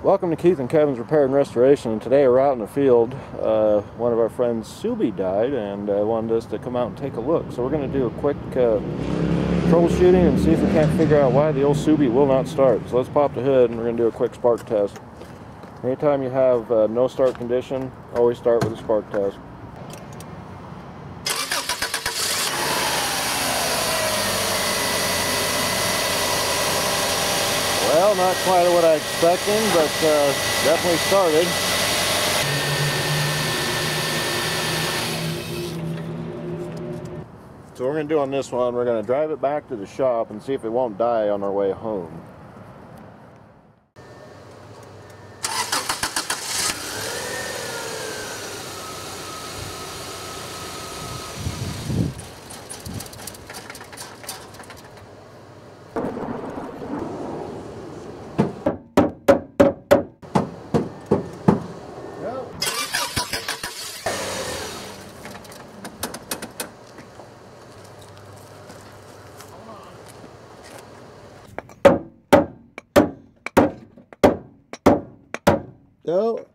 Welcome to Keith and Kevin's Repair and Restoration, and today we're out in the field. One of our friends, Subi, died and wanted us to come out and take a look. So we're going to do a quick troubleshooting and see if we can't figure out why the old Subi will not start. So let's pop the hood and we're going to do a quick spark test. Anytime you have no start condition, always start with a spark test. Well, not quite what I expected, but definitely started. So what we're going to do on this one, we're going to drive it back to the shop and see if it won't die on our way home. Go.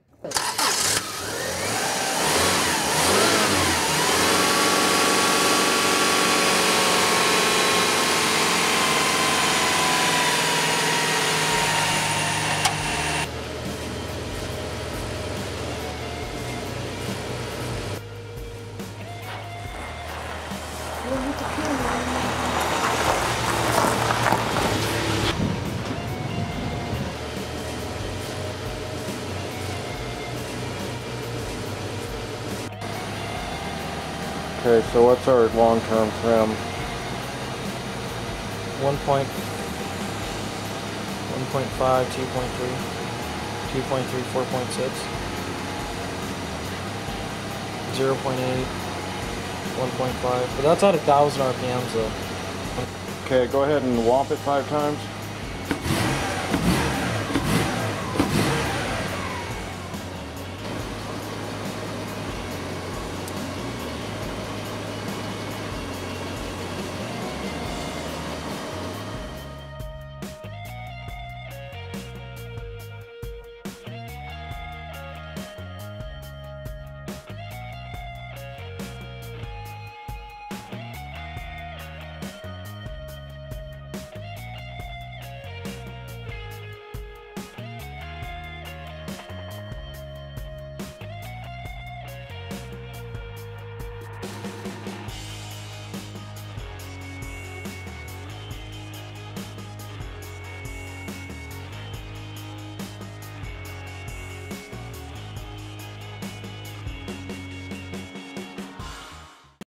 Okay, so what's our long-term trim? 1.5, 2.3, 2.3, 4.6, 0.8, 1.5, but that's at 1,000 RPMs though. Okay, go ahead and whomp it 5 times.